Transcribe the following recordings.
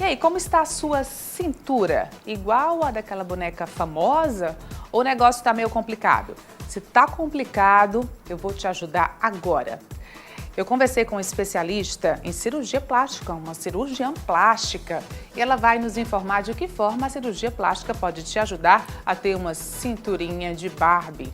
aí, como está a sua cintura? Igual a daquela boneca famosa ou o negócio está meio complicado? Se está complicado, eu vou te ajudar agora. Eu conversei com um especialista em cirurgia plástica, uma cirurgiã plástica, e ela vai nos informar de que forma a cirurgia plástica pode te ajudar a ter uma cinturinha de Barbie.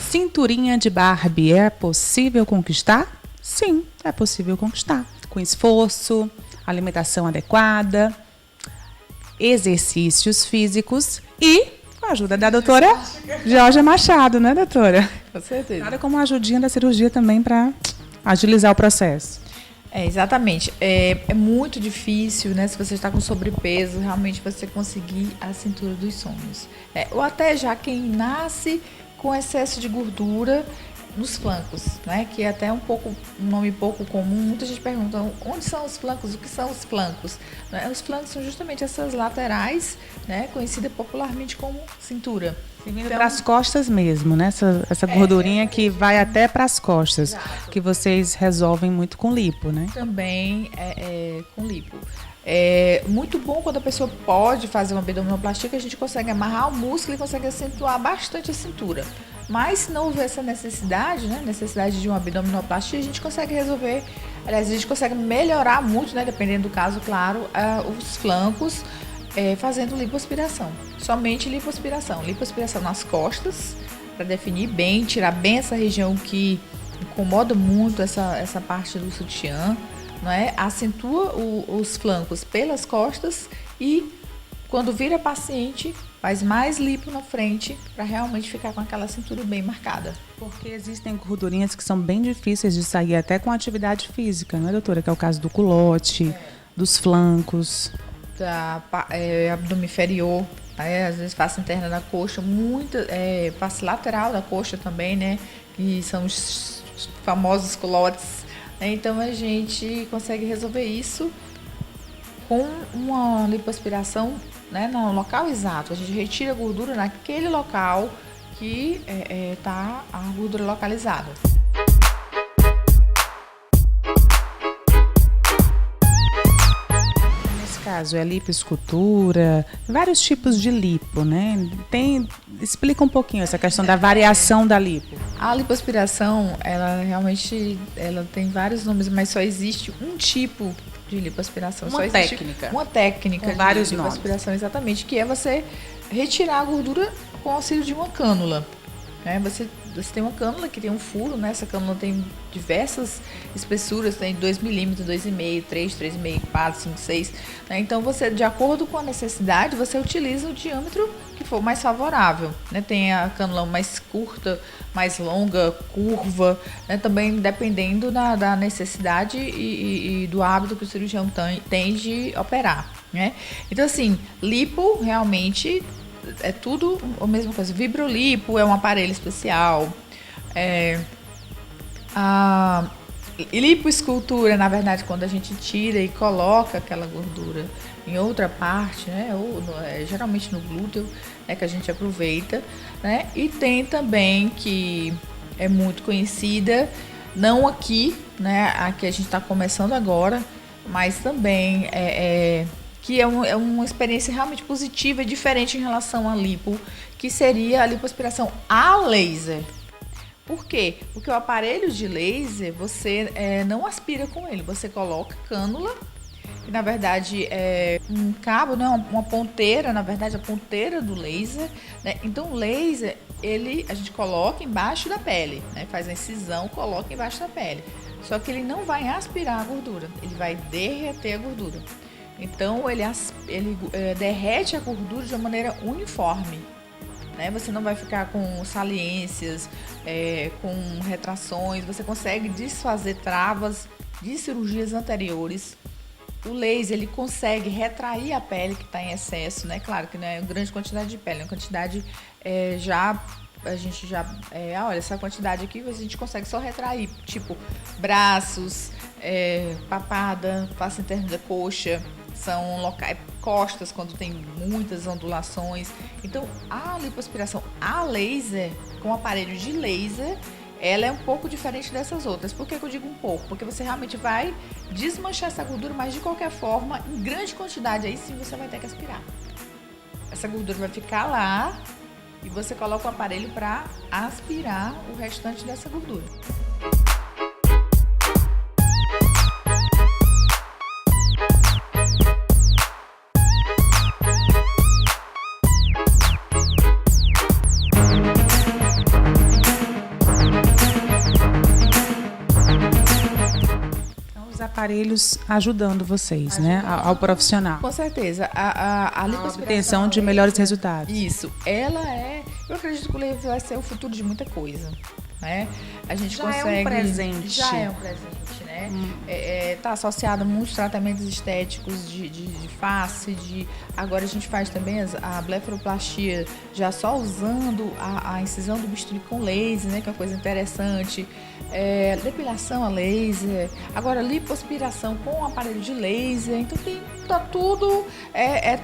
Cinturinha de Barbie é possível conquistar? Sim, é possível conquistar. Com esforço, alimentação adequada, exercícios físicos e com a ajuda da doutora Georgia Machado, né, doutora? Com certeza. Nada como uma ajudinha da cirurgia também para agilizar o processo. Exatamente. É muito difícil, né, se você está com sobrepeso, realmente você conseguir a cintura dos sonhos. Ou até já quem nasce com excesso de gordura nos flancos, né, que é até um nome pouco comum. Muita gente pergunta onde são os flancos, o que são os flancos? Os flancos são justamente essas laterais, né, conhecida popularmente como cintura. Vindo para as costas mesmo, né? Essa gordurinha que vai até para as costas, exato, que vocês resolvem muito com lipo, né? Também com lipo. É muito bom quando a pessoa pode fazer uma abdominoplastia, que a gente consegue amarrar o músculo e consegue acentuar bastante a cintura. Mas se não houver essa necessidade, né, necessidade de uma abdominoplastia, a gente consegue resolver, aliás, a gente consegue melhorar muito, né, dependendo do caso, claro, os flancos, fazendo lipoaspiração. Somente lipoaspiração. Lipoaspiração nas costas, para definir bem, tirar bem essa região que incomoda muito essa parte do sutiã, não é? Acentua os flancos pelas costas e, quando vira paciente, faz mais lipo na frente para realmente ficar com aquela cintura bem marcada. Porque existem gordurinhas que são bem difíceis de sair até com atividade física, não é, doutora? Que é o caso do culote, dos flancos, da abdômen inferior, às vezes face interna da coxa, face lateral da coxa também, né? Que são os famosos culotes. Então a gente consegue resolver isso com uma lipoaspiração, né, no local exato. A gente retira a gordura naquele local que está a gordura localizada. Nesse caso é lipoescultura, vários tipos de lipo, né? Explica um pouquinho essa questão da variação da lipo. A lipoaspiração, ela realmente tem vários nomes, mas só existe um tipo de lipoaspiração. Uma técnica. Uma técnica com vários de lipoaspiração, exatamente, que é você retirar a gordura com o auxílio de uma cânula. Você tem uma cânula que tem um furo, né? Essa cânula tem diversas espessuras, tem 2 milímetros, 2,5, 3, 3,5, 4, 5, 6. Então, você, de acordo com a necessidade, você utiliza o diâmetro que for mais favorável, né? Tem a cânula mais curta, mais longa, curva, né? Também dependendo da necessidade e do hábito que o cirurgião tem de operar, né? Então, assim, lipo realmente é tudo a mesma coisa. Vibrolipo é um aparelho especial. A lipoescultura, na verdade, quando a gente tira e coloca aquela gordura em outra parte, né, ou geralmente no glúteo, né, que a gente aproveita, né? E tem também, que é muito conhecida, não aqui, né, aqui a gente está começando agora, mas também que é uma experiência realmente positiva e diferente em relação à lipo, que seria a lipoaspiração a laser. Por quê? Porque o aparelho de laser, você não aspira com ele, você coloca cânula, que na verdade é um cabo, né, uma ponteira, na verdade a ponteira do laser, né? Então o laser, a gente coloca embaixo da pele, né? Faz a incisão, coloca embaixo da pele. Só que ele não vai aspirar a gordura, ele vai derreter a gordura. Então, ele derrete a gordura de uma maneira uniforme, né? Você não vai ficar com saliências, com retrações, você consegue desfazer travas de cirurgias anteriores. O laser, ele consegue retrair a pele que está em excesso, né? Claro que não é uma grande quantidade de pele, é uma quantidade a gente já, olha, essa quantidade aqui a gente consegue só retrair, tipo braços, papada, face interna da coxa, são locais, costas, quando tem muitas ondulações. Então, a lipoaspiração a laser, com aparelho de laser, ela é um pouco diferente dessas outras. Por que eu digo um pouco? Porque você realmente vai desmanchar essa gordura, mas de qualquer forma, em grande quantidade, aí sim você vai ter que aspirar. Essa gordura vai ficar lá e você coloca o aparelho para aspirar o restante dessa gordura. Aparelhos ajudando vocês, né? Ao profissional. Com certeza. A lipoaspiração, obtenção de melhores resultados. Isso. Ela é... Eu acredito que o laser vai ser o futuro de muita coisa, né? A gente já consegue... é um presente. Já é um presente, né? Tá associado a muitos tratamentos estéticos de face, agora a gente faz também a blefaroplastia já só usando a incisão do bisturi com laser, né? Que é uma coisa interessante. Depilação a laser, agora lipoaspiração com aparelho de laser, então tá tudo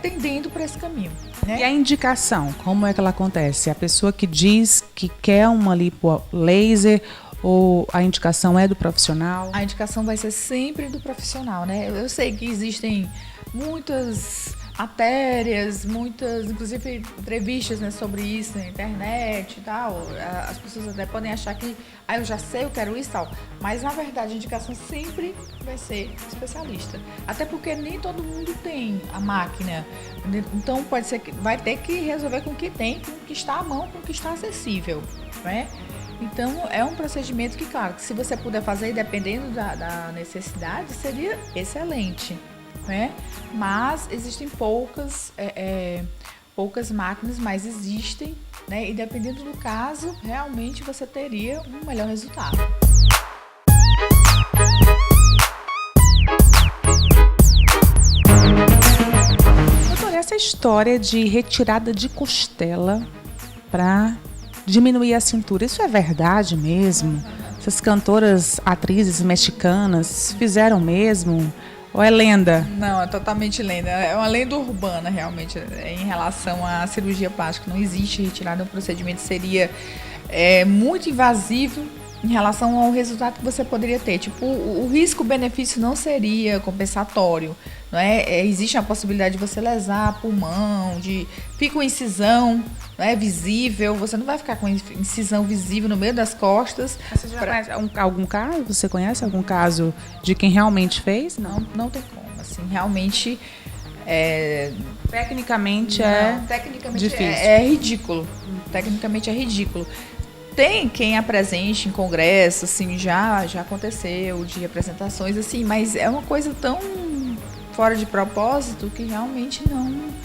tendendo para esse caminho, né? E a indicação, como é que ela acontece? A pessoa que diz que quer uma lipo laser, ou a indicação é do profissional? A indicação vai ser sempre do profissional, né? Eu sei que existem muitas matérias, muitas, inclusive entrevistas, né, sobre isso na internet e tal. As pessoas até podem achar que eu já sei, eu quero isso e tal. Mas, na verdade, a indicação sempre vai ser especialista. Até porque nem todo mundo tem a máquina. Então, pode ser que vai ter que resolver com o que tem, com o que está à mão, com o que está acessível, né? Então, é um procedimento que, claro, que se você puder fazer, dependendo da necessidade, seria excelente, né? Mas existem poucas máquinas, mas existem, né? E dependendo do caso, realmente você teria um melhor resultado. Doutora, essa história de retirada de costela para diminuir a cintura, isso é verdade mesmo? Essas cantoras, atrizes mexicanas fizeram mesmo? Ou é lenda? Não, é totalmente lenda. É uma lenda urbana, realmente, em relação à cirurgia plástica. Não existe retirada, um procedimento seria muito invasivo em relação ao resultado que você poderia ter. Tipo, o risco-benefício não seria compensatório, não é? Existe a possibilidade de você lesar pulmão, fica uma incisão, não é visível, você não vai ficar com incisão visível no meio das costas. Você já conhece algum caso? Você conhece algum caso de quem realmente fez? Não tem como, assim, realmente tecnicamente difícil. É ridículo. Tecnicamente é ridículo. Tem quem apresente em congresso, assim, já aconteceu de apresentações, assim, mas é uma coisa tão fora de propósito que realmente não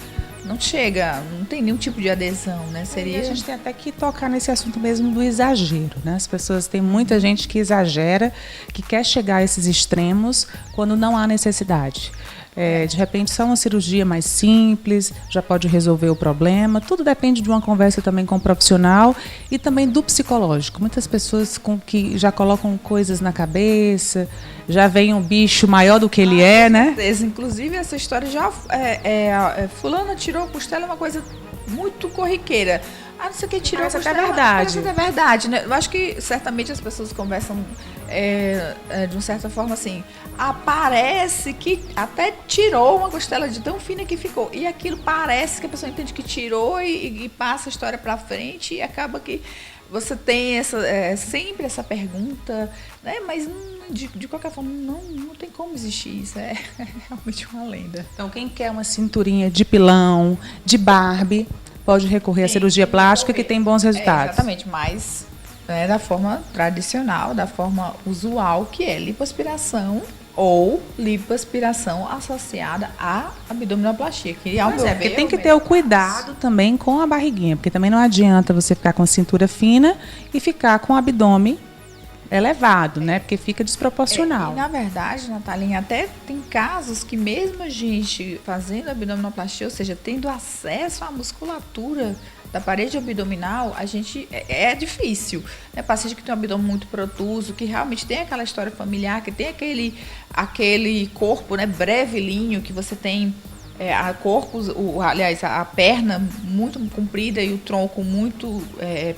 chega, não tem nenhum tipo de adesão, né? E a gente tem até que tocar nesse assunto mesmo do exagero, né? As pessoas, tem muita gente que exagera, que quer chegar a esses extremos quando não há necessidade. De repente, só uma cirurgia mais simples já pode resolver o problema. Tudo depende de uma conversa também com o profissional e também do psicológico. Muitas pessoas que já colocam coisas na cabeça, já veem um bicho maior do que ele é, né? Inclusive, essa história já... fulana tirou a costela, é uma coisa muito corriqueira. Não sei o que tirou a costela. Parece até verdade, né? Eu acho que certamente as pessoas conversam de uma certa forma assim. Parece que até tirou uma costela de tão fina que ficou. E aquilo parece que a pessoa entende que tirou e passa a história para frente e acaba que você tem sempre essa pergunta, né? Mas de qualquer forma não tem como existir isso. É realmente uma lenda. Então, quem quer uma cinturinha de pilão, de Barbie, pode recorrer à cirurgia plástica que tem bons resultados. Exatamente, mas da forma tradicional, da forma usual, que é lipoaspiração ou lipoaspiração associada à abdominoplastia. Porque tem que ter o cuidado também com a barriguinha, porque também não adianta você ficar com a cintura fina e ficar com o abdômen elevado, né? Porque fica desproporcional. E, na verdade, Natalinha, até tem casos que mesmo a gente fazendo abdominoplastia, ou seja, tendo acesso à musculatura da parede abdominal, a gente é difícil. Né? Paciente que tem um abdômen muito protuso, que realmente tem aquela história familiar, que tem aquele corpo, né, brevilíneo, que você tem a perna muito comprida e o tronco muito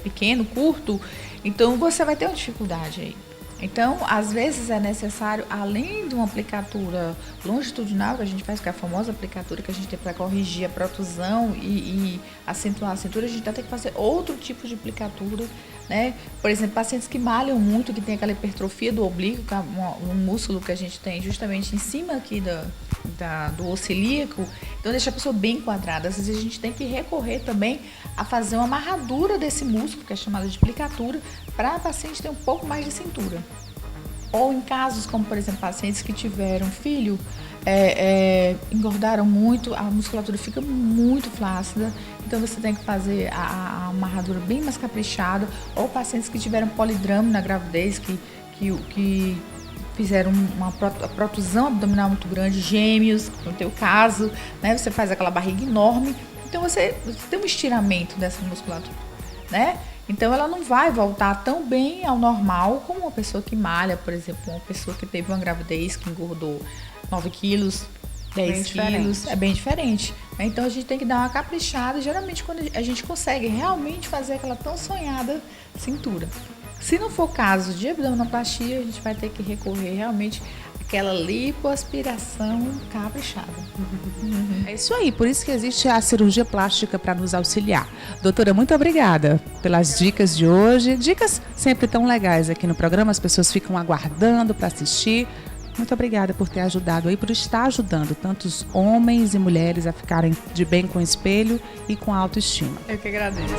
pequeno, curto. Então você vai ter uma dificuldade aí. Então, às vezes é necessário, além de uma aplicatura longitudinal, que a gente faz, que é a famosa aplicatura que a gente tem para corrigir a protusão e acentuar a cintura, a gente vai ter que fazer outro tipo de aplicatura, né? Por exemplo, pacientes que malham muito, que tem aquela hipertrofia do oblíquo, que é um músculo que a gente tem justamente em cima aqui do osso ilíaco, então deixa a pessoa bem quadrada. Às vezes a gente tem que recorrer também a fazer uma amarradura desse músculo, que é chamada de aplicatura, para a paciente ter um pouco mais de cintura. Ou em casos como, por exemplo, pacientes que tiveram filho, engordaram muito, a musculatura fica muito flácida, então você tem que fazer a amarradura bem mais caprichada. Ou pacientes que tiveram polidrama na gravidez, que fizeram uma protusão abdominal muito grande, gêmeos, no teu caso, né? Você faz aquela barriga enorme, então você tem um estiramento dessa musculatura, né? Então ela não vai voltar tão bem ao normal como uma pessoa que malha, por exemplo, uma pessoa que teve uma gravidez que engordou 9 quilos, 10 quilos, é bem diferente. Então a gente tem que dar uma caprichada, geralmente quando a gente consegue realmente fazer aquela tão sonhada cintura. Se não for caso de abdominoplastia, a gente vai ter que recorrer realmente àquela lipoaspiração caprichada. É isso aí, por isso que existe a cirurgia plástica para nos auxiliar. Doutora, muito obrigada pelas dicas de hoje. Dicas sempre tão legais aqui no programa, as pessoas ficam aguardando para assistir. Muito obrigada por ter ajudado aí, por estar ajudando tantos homens e mulheres a ficarem de bem com o espelho e com a autoestima. Eu que agradeço.